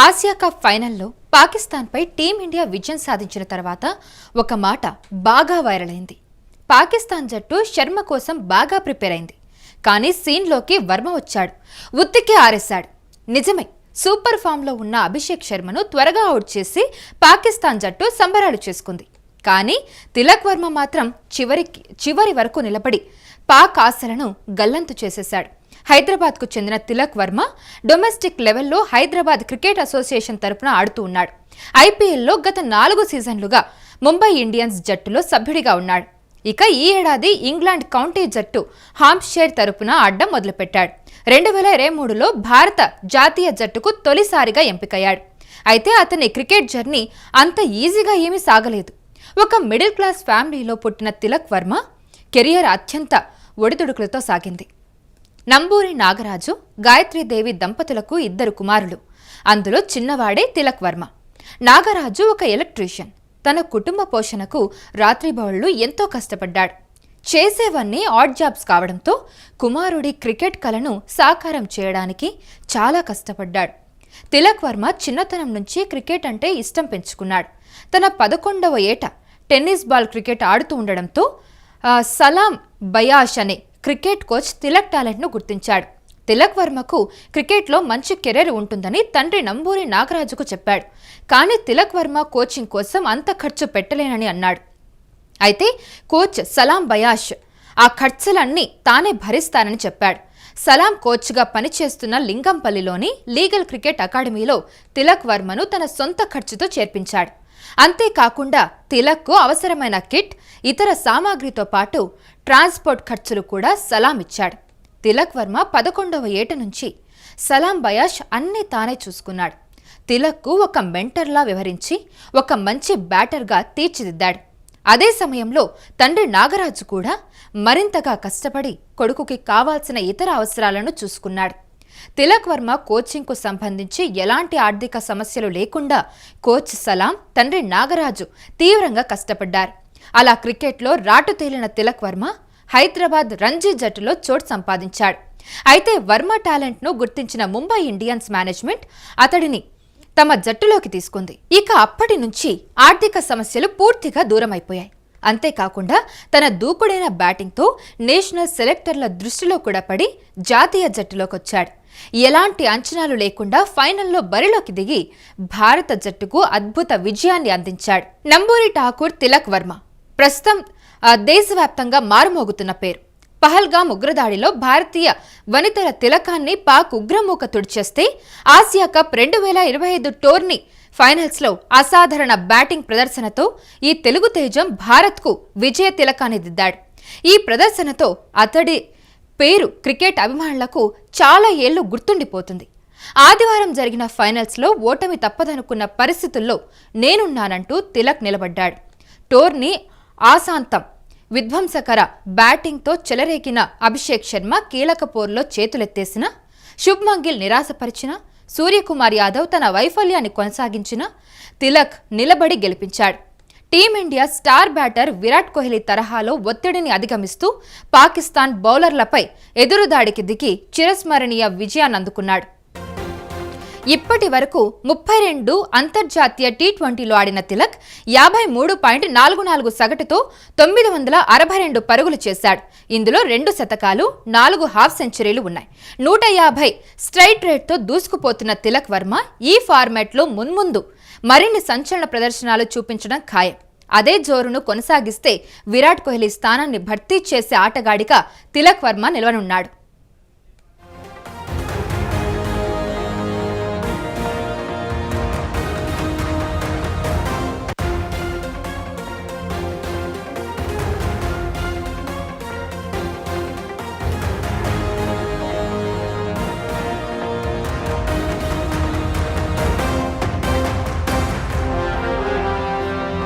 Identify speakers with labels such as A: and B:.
A: Asia cup ఫైనల్లో పాకిస్తాన్పై team India విజయం సాధించిన తర్వాత ఒక మాట బాగా వైరల్ అయింది. పాకిస్తాన్ జట్టు శర్మ కోసం బాగా ప్రిపేర్ అయింది. కానీ సీన్లోకి వర్మ వచ్చాడు, ఉత్తికే ఆరేశాడు. నిజమే, సూపర్ ఫామ్లో ఉన్న అభిషేక్ శర్మను త్వరగా అవుట్ చేసి పాకిస్తాన్ జట్టు సంబరాలు చేసుకుంది. కానీ తిలక్ వర్మ మాత్రం చివరి వరకు నిలబడి పాక్ ఆశలను గల్లంతు చేసేశాడు. హైదరాబాద్కు చెందిన తిలక్ వర్మ డొమెస్టిక్ లెవెల్లో హైదరాబాద్ క్రికెట్ అసోసియేషన్ తరపున ఆడుతూ ఉన్నాడు. ఐపీఎల్లో గత 4 సీజన్లుగా ముంబై ఇండియన్స్ జట్టులో సభ్యుడిగా ఉన్నాడు. ఇక ఈ ఏడాది ఇంగ్లాండ్ కౌంటీ జట్టు హాంప్షైర్ తరపున ఆడడం మొదలుపెట్టాడు. 2023లో భారత జాతీయ జట్టుకు తొలిసారిగా ఎంపికయ్యాడు. అయితే అతని క్రికెట్ జర్నీ అంత ఈజీగా ఏమీ సాగలేదు. ఒక మిడిల్ క్లాస్ ఫ్యామిలీలో పుట్టిన తిలక్ వర్మ కెరియర్ అత్యంత ఒడిదుడుకులతో సాగింది. నంబూరి నాగరాజు, గాయత్రీదేవి దంపతులకు 2 కుమారులు. అందులో చిన్నవాడే తిలక్ వర్మ. నాగరాజు ఒక ఎలక్ట్రీషియన్. తన కుటుంబ పోషణకు రాత్రిబౌళ్లు ఎంతో కష్టపడ్డాడు. చేసేవన్నీ ఆడ్ జాబ్స్ కావడంతో కుమారుడి క్రికెట్ కలను సాకారం చేయడానికి చాలా కష్టపడ్డాడు. తిలక్ వర్మ చిన్నతనం నుంచి క్రికెట్ అంటే ఇష్టం పెంచుకున్నాడు. తన 11వ ఏట టెన్నిస్ బాల్ క్రికెట్ ఆడుతూ ఉండడంతో సలాం బయాష్ అనే క్రికెట్ కోచ్ తిలక్ టాలెంట్ను గుర్తించాడు. తిలక్ వర్మకు క్రికెట్లో మంచి కెరీర్ ఉంటుందని తండ్రి నంబూరి నాగరాజుకు చెప్పాడు. కానీ తిలక్ వర్మ కోచింగ్ కోసం అంత ఖర్చు పెట్టలేనని అన్నాడు. అయితే కోచ్ సలాం బయాష్ ఆ ఖర్చులన్నీ తానే భరిస్తానని చెప్పాడు. సలాం కోచ్గా పనిచేస్తున్న లింగంపల్లిలోని లీగల్ క్రికెట్ అకాడమీలో తిలక్ వర్మను తన సొంత ఖర్చుతో చేర్పించాడు. అంతేకాకుండా తిలక్కు అవసరమైన కిట్, ఇతర సామాగ్రితో పాటు ట్రాన్స్పోర్ట్ ఖర్చులు కూడా సలాం ఇచ్చాడు. తిలక్ వర్మ 11వ ఏట నుంచి సలాం బయాష్ అన్నీ తానే చూసుకున్నాడు. తిలక్కు ఒక మెంటర్లా వ్యవహరించి ఒక మంచి బ్యాటర్గా తీర్చిదిద్దాడు. అదే సమయంలో తండ్రి నాగరాజు కూడా మరింతగా కష్టపడి కొడుకుకి కావాల్సిన ఇతర అవసరాలను చూసుకున్నాడు. తిలక్ వర్మ కోచింగ్కు సంబంధించి ఎలాంటి ఆర్థిక సమస్యలు లేకుండా కోచ్ సలాం, తండ్రి నాగరాజు తీవ్రంగా కష్టపడ్డారు. అలా క్రికెట్లో రాటు తేలిన తిలక్ వర్మ హైదరాబాద్ రంజీ జట్టులో చోటు సంపాదించాడు. అయితే వర్మ టాలెంట్ను గుర్తించిన ముంబై ఇండియన్స్ మేనేజ్మెంట్ అతడిని తమ జట్టులోకి తీసుకుంది. ఇక అప్పటి నుంచి ఆర్థిక సమస్యలు పూర్తిగా దూరమైపోయాయి. అంతేకాకుండా తన దూకుడైన బ్యాటింగ్తో నేషనల్ సెలెక్టర్ల దృష్టిలో కూడా పడి జాతీయ జట్టులోకొచ్చాడు. ఎలాంటి అంచనాలు లేకుండా ఫైనల్లో బరిలోకి దిగి భారత జట్టుకు అద్భుత విజయాన్ని అందించాడు. నంబూరి ఠాకూర్ తిలక్ వర్మ ప్రస్తుతం దేశవ్యాప్తంగా మారుమోగుతున్న పేరు. పహల్గామ్ ఉగ్రదాడిలో భారతీయ వనితల తిలకాన్ని పాక్ ఉగ్రమూక తుడిచేస్తే ఆసియా కప్ 2025 టోర్నీ ఫైనల్స్లో అసాధారణ బ్యాటింగ్ ప్రదర్శనతో ఈ తెలుగు తేజం భారత్కు విజయ తిలకాన్ని దిద్దాడు. ఈ ప్రదర్శనతో అతడి పేరు క్రికెట్ అభిమానులకు చాలా ఏళ్లు గుర్తుండిపోతుంది. ఆదివారం జరిగిన ఫైనల్స్లో ఓటమి తప్పదనుకున్న పరిస్థితుల్లో నేనున్నానంటూ తిలక్ నిలబడ్డాడు. టోర్నీ ఆశాంతం విధ్వంసకర బ్యాటింగ్తో చెలరేగిన అభిషేక్ శర్మ కీలక పోరులో చేతులెత్తేసిన, శుభ్మన్ గిల్ నిరాశపరిచిన, సూర్యకుమార్ యాదవ్ తన వైఫల్యాన్ని కొనసాగించిన తిలక్ నిలబడి గెలిపించాడు. Team India star batter Virat Kohli తరహాలో ఒత్తిడిని అధిగమిస్తూ పాకిస్తాన్ బౌలర్లపై ఎదురుదాడికి దిగి చిరస్మరణీయ విజయాన్ని అందుకున్నాడు. ఇప్పటి వరకు 32 అంతర్జాతీయ టీ20లో ఆడిన తిలక్ 53.44 సగటుతో 962 పరుగులు చేశాడు. ఇందులో 2 శతకాలు, 4 హాఫ్ సెంచరీలు ఉన్నాయి. 150 స్ట్రైట్ రేట్తో దూసుకుపోతున్న తిలక్ వర్మ ఈ ఫార్మాట్లో మున్ముందు మరిన్ని సంచలన ప్రదర్శనలు చూపించడం ఖాయం. అదే జోరును కొనసాగిస్తే విరాట్ కోహ్లీ స్థానాన్ని భర్తీ చేసే ఆటగాడిగా తిలక్ వర్మ నిలవనున్నాడు.